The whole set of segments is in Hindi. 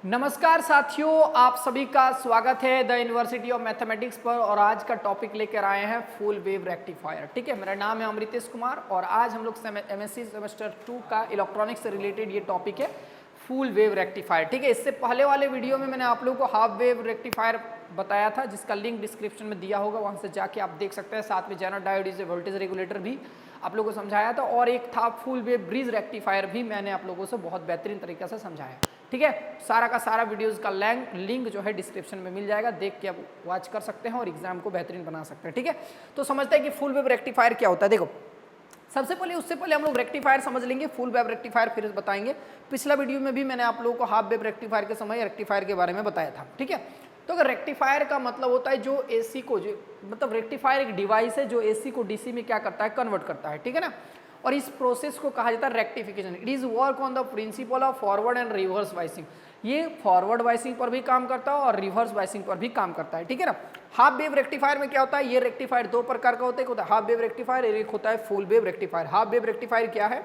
नमस्कार साथियों, आप सभी का स्वागत है द यूनिवर्सिटी ऑफ मैथमेटिक्स पर। और आज का टॉपिक लेकर आए हैं फुल वेव रेक्टिफायर। ठीक है, मेरा नाम है अमृतेश कुमार और आज हम लोग एमएससी सेमेस्टर 2 का इलेक्ट्रॉनिक्स से रिलेटेड ये टॉपिक है फुल वेव रेक्टिफायर। ठीक है, इससे पहले वाले वीडियो में मैंने आप लोगों को हाफ वेव रेक्टिफायर बताया था, जिसका लिंक डिस्क्रिप्शन में दिया होगा, वहाँ से जाके आप देख सकते हैं। साथ में जेनर डायोड वोल्टेज रेगुलेटर भी आप लोगों को समझाया था और एक था फुल वेव ब्रिज रेक्टिफायर भी मैंने आप लोगों से बहुत बेहतरीन तरीके से समझाया। ठीक है, सारा का सारा वीडियोस का लिंक जो है डिस्क्रिप्शन में मिल जाएगा, देख के आप वॉच कर सकते हैं और एग्जाम को बेहतरीन बना सकते हैं। ठीक है, तो समझते हैं कि फुल वेव रेक्टिफायर क्या होता है। देखो, सबसे पहले उससे पहले हम लोग रेक्टिफायर समझ लेंगे, फुल वेव रेक्टिफायर फिर बताएंगे। पिछला वीडियो में भी मैंने आप लोगों को हाफ वेव रेक्टिफायर के समय रेक्टिफायर के बारे में बताया था। ठीक है, तो अगर रेक्टिफायर का मतलब होता है जो एसी को, जो मतलब रेक्टिफायर एक डिवाइस है जो एसी को डीसी में क्या करता है, कन्वर्ट करता है। ठीक है ना, और इस प्रोसेस को कहा जाता है rectification. It is work on the principle of forward and reverse biasing. ये फॉरवर्ड वाइसिंग पर भी काम करता है और रिवर्स वाइसिंग पर भी काम करता है। ठीक है ना, हाफ वेव रेक्टिफायर में क्या होता है, ये रेक्टिफायर दो प्रकार का होता है। एक होता है हाफ वेव रेक्टिफायर, एक होता है full wave rectifier. Half wave rectifier क्या है,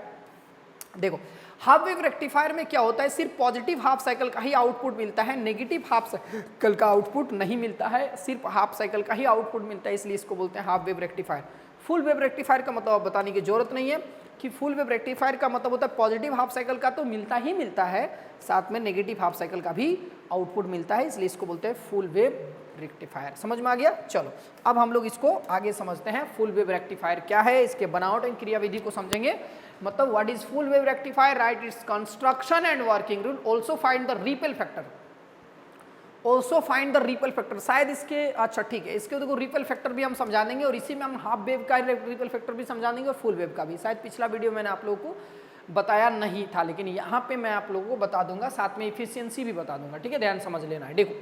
देखो, हाफ वेव रेक्टिफायर में क्या होता है, सिर्फ पॉजिटिव हाफ साइकिल का ही आउटपुट मिलता है, नेगेटिव हाफ साइकिल का आउटपुट नहीं मिलता है, सिर्फ हाफ साइकिल का ही आउटपुट मिलता है, इसलिए इसको बोलते हैं half wave rectifier. Full wave rectifier का मतलब बताने की जरूरत नहीं है कि फुल वेव रेक्टिफायर का मतलब होता है पॉजिटिव हाफ साइकिल का तो मिलता ही मिलता है, साथ में नेगेटिव हाफ साइकिल का भी आउटपुट मिलता है, इसलिए इसको बोलते हैं फुल वेव रेक्टिफायर। समझ में आ गया? चलो अब हम लोग इसको आगे समझते हैं। फुल वेव रेक्टिफायर क्या है, इसके बनावट एंड क्रियाविधि को समझेंगे। मतलब what is full wave rectifier, right its construction and working rule, also find the ripple factor, also find the ripple factor. शायद इसके, अच्छा ठीक है, इसके देखो रिपल फैक्टर भी हम समझा देंगे और इसी में हम हाफ वेव का रिपल फैक्टर भी समझा देंगे और फुल वेव का भी। शायद पिछला वीडियो मैंने आप लोगों को बताया नहीं था, लेकिन यहाँ पे मैं आप लोगों को बता दूंगा, साथ में इफिशियंसी भी बता दूंगा। ठीक है, ध्यान समझ लेना है। देखो,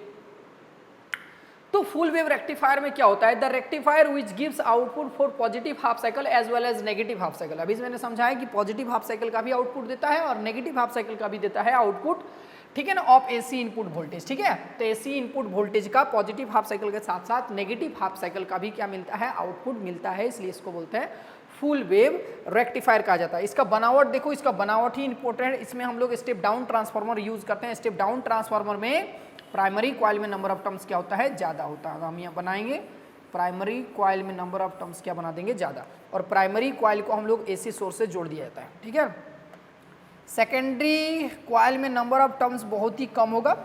तो फुल वेव रेक्टिफायर में क्या होता है, the rectifier which gives output for positive half cycle as well as negative half cycle. अभी मैंने समझाया कि पॉजिटिव हाफ साइकिल का भी आउटपुट देता है और नेगेटिव हाफ साइकिल का भी देता है आउटपुट। ठीक है ना, ऑफ एसी इनपुट वोल्टेज। ठीक है, तो एसी इनपुट वोल्टेज का पॉजिटिव हाफ साइकिल के साथ साथ नेगेटिव हाफ साइकिल का भी क्या मिलता है, आउटपुट मिलता है, इसलिए इसको बोलते हैं फुल वेव रेक्टिफायर कहा जाता है। इसका बनावट देखो, इसका बनावट ही इंपॉर्टेंट है। इसमें हम लोग स्टेप डाउन ट्रांसफार्मर यूज करते हैं। स्टेप डाउन ट्रांसफार्मर में प्राइमरी कॉइल में नंबर ऑफ टर्म्स क्या होता है, ज़्यादा होता है। हम यहाँ बनाएंगे प्राइमरी कॉइल में नंबर ऑफ टर्म्स क्या बना देंगे, ज़्यादा। और प्राइमरी कॉइल को हम लोग एसी सोर्स से जोड़ दिया जाता है। ठीक है, सेकेंडरी कॉइल में नंबर ऑफ टर्म्स बहुत ही कम होगा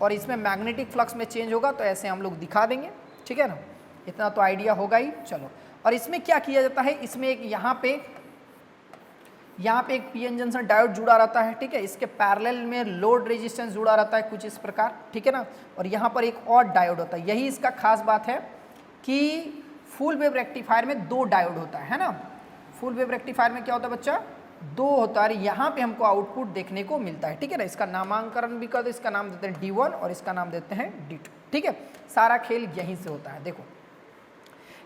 और इसमें मैग्नेटिक फ्लक्स में चेंज होगा, तो ऐसे हम लोग दिखा देंगे। ठीक है ना, इतना तो आइडिया होगा ही। चलो, और इसमें क्या किया जाता है, इसमें एक यहाँ पे एक पीएन जंक्शन डायोड जुड़ा रहता है। ठीक है, इसके पैरेलल में लोड रेजिस्टेंस जुड़ा रहता है कुछ इस प्रकार। ठीक है ना, और यहाँ पर एक और डायोड होता है। यही इसका खास बात है कि फुल वेव रेक्टिफायर में दो डायोड होता है ना। फुल वेव रेक्टिफायर में क्या होता है बच्चा, दो होता है। यहाँ पे हमको आउटपुट देखने को मिलता है। ठीक है ना, इसका नामांकन भी कर दो, इसका नाम देते हैं D1 और इसका नाम देते हैं D2। ठीक है, सारा खेल यहीं से होता है। देखो,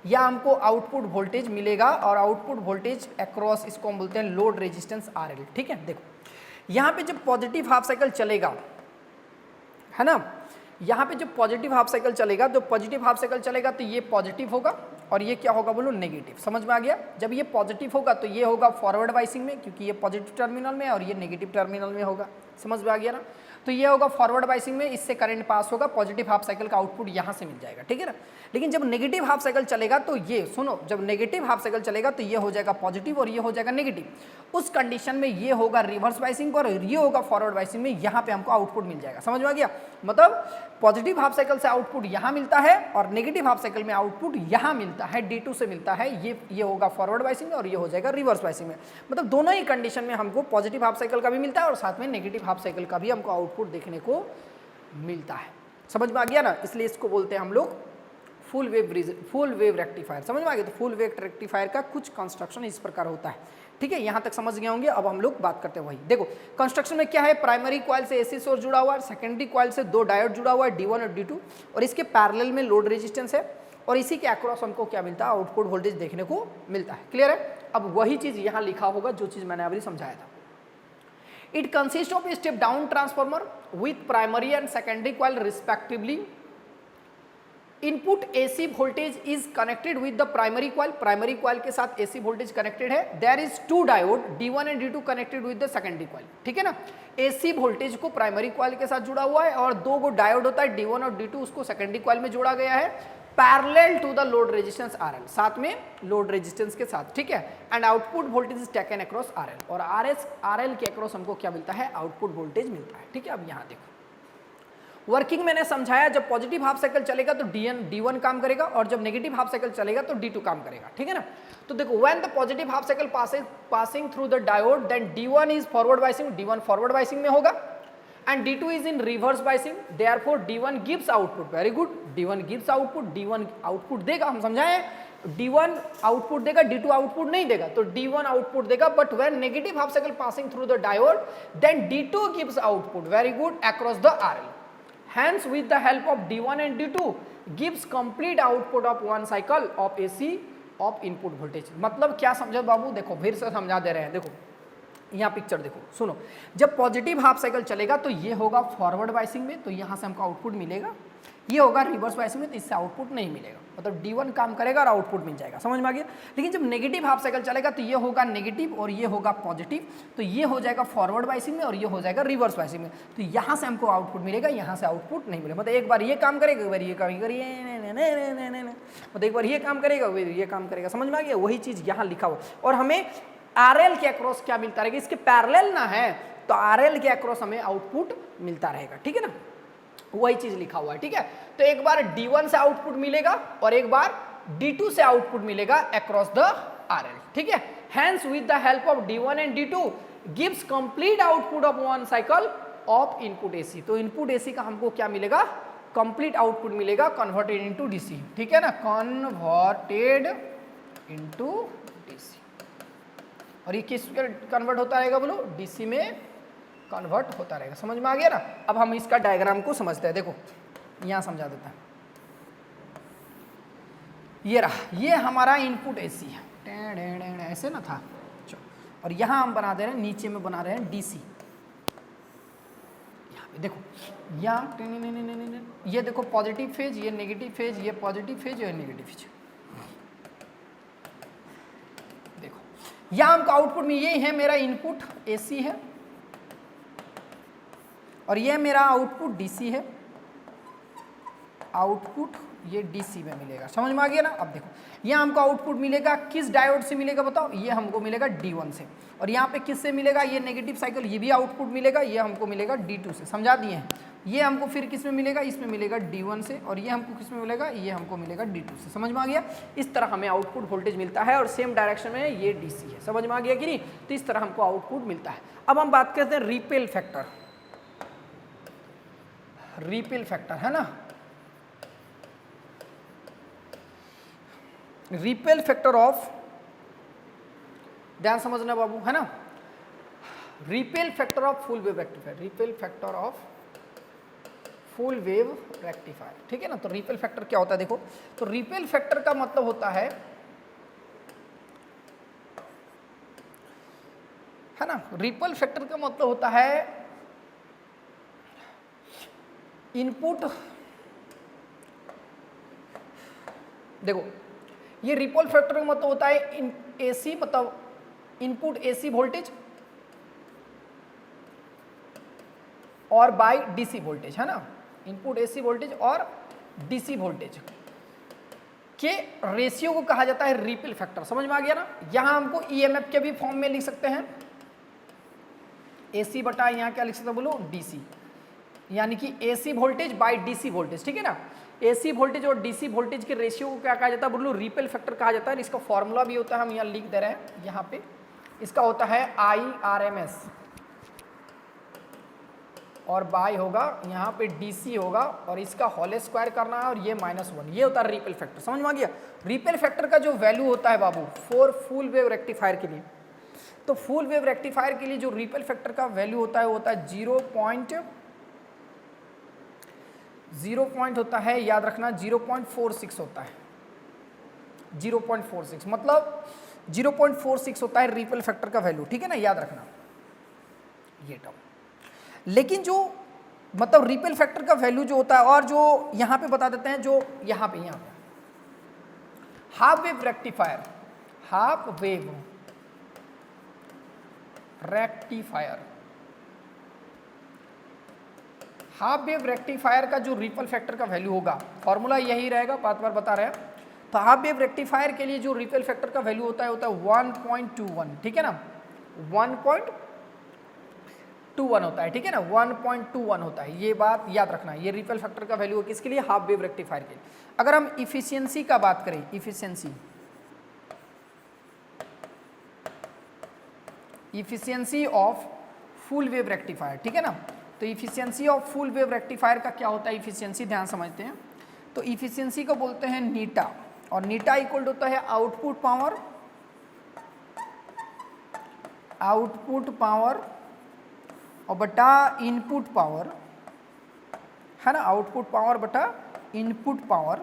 या हमको आउटपुट वोल्टेज मिलेगा और आउटपुट वोल्टेज अक्रॉस, इसको हम बोलते हैं लोड रेजिस्टेंस RL। ठीक है, देखो यहाँ पे जब पॉजिटिव हाफ साइकिल चलेगा, है ना, यहाँ पे जब पॉजिटिव हाफ साइकिल चलेगा, तो पॉजिटिव हाफ साइकिल चलेगा तो ये पॉजिटिव होगा और ये क्या होगा बोलो, नेगेटिव। समझ में आ गया? जब ये पॉजिटिव होगा तो ये होगा फॉरवर्ड वाइसिंग में, क्योंकि ये पॉजिटिव टर्मिनल में और ये नेगेटिव टर्मिनल में होगा। समझ में आ गया ना, तो ये होगा फॉरवर्ड वाइसिंग में, इससे करंट पास होगा, पॉजिटिव हाफ साइकिल का आउटपुट यहाँ से मिल जाएगा। ठीक है ना, लेकिन जब नेगेटिव हाफ साइकिल चलेगा तो ये सुनो, जब नेगेटिव हाफ साइकिल चलेगा तो ये हो जाएगा पॉजिटिव और ये हो जाएगा नेगेटिव। उस कंडीशन में ये होगा रिवर्स वाइसिंग पर और ये होगा फॉरवर्ड वाइसिंग में, यहाँ पे हमको आउटपुट मिल जाएगा। समझ में आ गया? मतलब पॉजिटिव हाफ साइकिल से आउटपुट यहाँ मिलता है और नेगेटिव हाफ साइकिल में आउटपुट यहाँ मिलता है, D2 से मिलता है। ये होगा फॉरवर्ड वाइसिंग में और ये हो जाएगा रिवर्स वाइसिंग में। मतलब दोनों ही कंडीशन में हमको पॉजिटिव हाफ साइकिल का भी मिलता है और साथ में नेगेटिव हाफ साइकिल का भी हमको आउटपुट देखने को मिलता है। समझ में आ गया ना, इसलिए इसको बोलते हैं हम लोग फुल वेव रेक्टिफायर। समझ में आ गया? तो फुल वेव रेक्टिफायर का कुछ कंस्ट्रक्शन इस प्रकार होता है। ठीक है, यहाँ तक समझ गए होंगे। अब हम लोग बात करते हैं वही। देखो, कंस्ट्रक्शन में क्या है, प्राइमरी कॉइल से एसी सोर्स जुड़ा हुआ है, सेकेंडरी कॉइल से दो डायोड जुड़ा हुआ है, D1 और D2, और इसके पैरेलल में लोड रेजिस्टेंस है और इसी के अक्रॉस हमको क्या मिलता है, आउटपुट वोल्टेज देखने को मिलता है। क्लियर है? अब वही चीज़ यहाँ लिखा होगा जो चीज़ मैंने अभी समझाया था। It consist of a step down transformer with primary and secondary coil respectively input AC voltage is connected with the primary coil, primary coil के साथ एसी वोल्टेज कनेक्टेड है। There is two diode D1 and D2 connected with the secondary coil, ठीक है ना। एसी वोल्टेज को प्राइमरी कॉइल के साथ जुड़ा हुआ है और दो गो डायोड होता है D1 और D2, उसको सेकेंडरी कॉइल में जोड़ा गया है parallel to the load resistance RL, साथ में लोड रेजिस्टेंस के साथ, ठीक है। And output voltage is taken across RL, और RL के अक्रॉस हमको क्या मिलता है, आउटपुट वोल्टेज मिलता है, ठीक है। अब यहाँ देखो वर्किंग मैंने समझाया, जब पॉजिटिव हाफ साइकिल चलेगा तो D1 काम करेगा और जब नेगेटिव हाफ साइकिल चलेगा तो D2 काम करेगा, ठीक है ना। तो देखो when the positive half cycle passing through the diode then D1 is forward biasing, D1 forward biasing में होगा and D2 is in reverse biasing, therefore D1 gives output, very good, D1 gives output, D1 output देगा, हम समझाएं D1 आउटपुट देगा, D2 आउटपुट नहीं देगा, तो D1 आउटपुट देगा। But when negative half cycle passing through the diode then D2 gives output, very good, across the RL। Hence, with the help of D1 and D2 gives complete output of one cycle of AC of input voltage। मतलब क्या समझो बाबू, देखो फिर से समझा दे रहे हैं, देखो यहाँ पिक्चर देखो, सुनो, जब पॉजिटिव हाफ साइकिल चलेगा तो ये होगा फॉरवर्ड बाइसिंग में, तो यहाँ से हमको आउटपुट मिलेगा, ये होगा रिवर्स बाइसिंग में, तो इससे आउटपुट नहीं मिलेगा, मतलब D1 काम करेगा और आउटपुट मिल जाएगा, समझ में आ गया। लेकिन जब नेगेटिव हाफ साइकिल चलेगा तो ये होगा नेगेटिव और ये होगा पॉजिटिव, तो ये हो जाएगा फॉरवर्ड बाइसिंग में और ये हो जाएगा रिवर्स बाइसिंग में, तो यहाँ से हमको आउटपुट मिलेगा, यहाँ से आउटपुट नहीं मिलेगा। मतलब एक बार ये काम करेगा, एक बार ये काम करिए, मतलब एक बार ये काम करेगा, ये काम करेगा, समझ में आ गया। वही चीज़ यहाँ लिखा हुआ, और हमें RL के अक्रॉस क्या मिलता रहेगा, इसके पैरेलल ना है तो RL के अक्रॉस हमें आउटपुट मिलता रहेगा, ठीक है ना, वही चीज लिखा हुआ है, ठीक है। तो एक बार D1 से आउटपुट मिलेगा और एक बार D2 से आउटपुट मिलेगा अक्रॉस द RL, ठीक है। Hence with the help of D1 and D2 gives complete output of one cycle of input AC। तो इनपुट AC का हमको क्या मिलेगा, कंप्लीट आउटपुट मिलेगा कन्वर्टेड इनटू DC, ठीक है ना, कन्वर्टेड इनटू DC। और ये किस कन्वर्ट होता रहेगा बोलो, DC में कन्वर्ट होता रहेगा, समझ में आ गया ना। अब हम इसका डायग्राम को समझते हैं, देखो यहाँ समझा देता है। ये रहा, ये हमारा इनपुट AC है, ऐसे ना था, और यहाँ हम बना दे रहे हैं, नीचे में बना रहे हैं DC। यहाँ पे देखो, यहाँ ये देखो पॉजिटिव फेज, ये नेगेटिव फेज, ये पॉजिटिव फेज, ये नेगेटिव फेज। देखो यहाँ हमको आउटपुट में, ये है मेरा इनपुट AC है और ये मेरा आउटपुट DC है, आउटपुट ये DC में मिलेगा, समझ में आ गया ना। अब देखो यहाँ हमको आउटपुट मिलेगा, किस डायोड से मिलेगा बताओ, ये हमको मिलेगा D1 से, और यहाँ पे किस से मिलेगा, ये नेगेटिव साइकिल, ये भी आउटपुट मिलेगा, ये हमको मिलेगा D2 से, समझा दिए हैं। ये हमको फिर किस में मिलेगा, इसमें मिलेगा D1 से, और ये हमको किस में मिलेगा, ये हमको मिलेगा D2 से, समझ में आ गया। इस तरह हमें आउटपुट वोल्टेज मिलता है और सेम डायरेक्शन में ये DC है, समझ में आ गया कि नहीं। तो इस तरह हमको आउटपुट मिलता है। अब हम बात करते हैं रिपेल फैक्टर, रिपेल फैक्टर है ना, रिपेल फैक्टर ऑफ, ध्यान समझना बाबू, है ना, repel factor of full wave rectifier, repel factor of full wave rectifier, ठीक है ना। तो रिपेल फैक्टर क्या होता है देखो, तो रिपेल फैक्टर का मतलब होता है ना, रिपेल फैक्टर का मतलब होता है इनपुट, देखो ये रिपल फैक्टर का मतलब होता है AC, मतलब इनपुट AC वोल्टेज और बाय DC वोल्टेज, है ना, इनपुट AC वोल्टेज और DC वोल्टेज के रेशियो को कहा जाता है रिपल फैक्टर, समझ में आ गया ना। यहां हमको EMF के भी फॉर्म में लिख सकते हैं, AC बटा यहाँ क्या लिख सकते हैं बोलो, DC, यानी कि AC voltage bye DC voltage, ठीक है ना। AC वोल्टेज और DC वोल्टेज के रेशियो को क्या कहा जाता है बोलो, रिपेल फैक्टर कहा जाता है। इसका फॉर्मूला भी होता है, हम यहाँ लिख दे रहे हैं यहाँ पे, इसका होता है IRMS और बाय होगा यहाँ पे DC होगा और इसका होल स्क्वायर करना है और ये -1, ये होता है रिपेल फैक्टर, समझ में आ गया। रिपेल फैक्टर का जो वैल्यू होता है बाबू फॉर फुल वेव रेक्टिफायर के लिए, तो फुल वेव रेक्टिफायर के लिए जो रिपेल फैक्टर का वैल्यू होता है वो होता है 0 होता है, याद रखना 0.46 होता है, 0.46 मतलब 0.46 होता है रिपेल फैक्टर का वैल्यू, ठीक है ना, याद रखना ये टर्म। लेकिन जो मतलब रिपल फैक्टर का वैल्यू जो होता है, और जो यहाँ पे बता देते हैं, जो यहाँ पे half wave rectifier, half wave rectifier, half wave rectifier का जो रिपल फैक्टर का वैल्यू होगा, फॉर्मूला यही रहेगा, बार बार बता रहे हैं। तो हाफ वेव रेक्टिफायर के लिए जो रिपल फैक्टर का वैल्यू होता है 1.21, ठीक है ना, 1.21 होता है, ठीक है ना, 1.21 होता है। ये बात याद रखना, ये रिपल फैक्टर का वैल्यू है किसके लिए, हाफ वेव रेक्टिफायर के लिए। अगर हम इफिशियंसी का बात करें, efficiency of full wave rectifier, ठीक है ना, तो efficiency of full wave rectifier का क्या होता है, इफिशियंसी ध्यान समझते हैं। तो इफिशियंसी को बोलते हैं नीटा, और नीटा इक्वल होता है आउटपुट पावर और बटा इनपुट पावर, है ना, आउटपुट पावर बटा इनपुट पावर,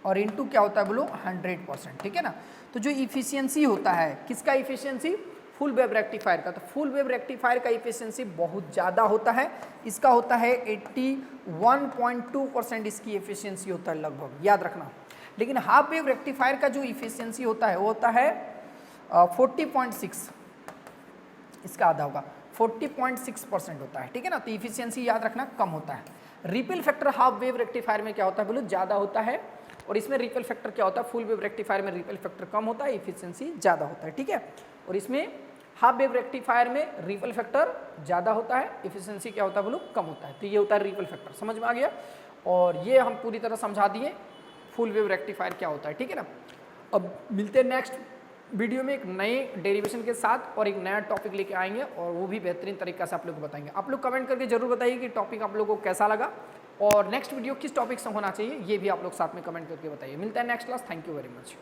और इनटू क्या होता है बोलो 100%, ठीक है ना। तो जो इफिशियंसी होता है, किसका इफिशियंसी, फुल वेव रेक्टिफायर का, तो फुल वेव रेक्टिफायर का इफिशियंसी बहुत ज़्यादा होता है, इसका होता है 81.2% इसकी एफिशिएंसी होता है लगभग, याद रखना। लेकिन हाफ वेव रेक्टिफायर का जो इफिशियंसी होता है वो होता है 40.6, इसका आधा होगा, 40.6% होता है, ठीक है ना। तो इफिशियंसी याद रखना कम होता है। Ripple factor half wave rectifier में क्या होता है बोलो, ज़्यादा होता है, और इसमें रिपल फैक्टर क्या होता है, फुल वेव रेक्टिफायर में रिपल फैक्टर कम होता है, इफिशियंसी ज़्यादा होता है, ठीक है। और इसमें हाफ वेव रेक्टिफायर में रिपल फैक्टर ज़्यादा होता है, इफिशियंसी क्या होता है बोलो कम होता है। तो ये होता है रिपल फैक्टर, समझ में आ गया। और ये हम पूरी तरह समझा दिए फुल वेव रेक्टिफायर क्या होता है, ठीक है ना। अब मिलते हैं नेक्स्ट वीडियो में एक नए डेरिवेशन के साथ, और एक नया टॉपिक लेके आएंगे, और वो भी बेहतरीन तरीका से आप लोग को बताएंगे। आप लोग कमेंट करके जरूर बताइए कि टॉपिक आप लोगों को कैसा लगा, और नेक्स्ट वीडियो किस टॉपिक से होना चाहिए, ये भी आप लोग साथ में कमेंट करके बताइए। मिलता है next class, thank you very much.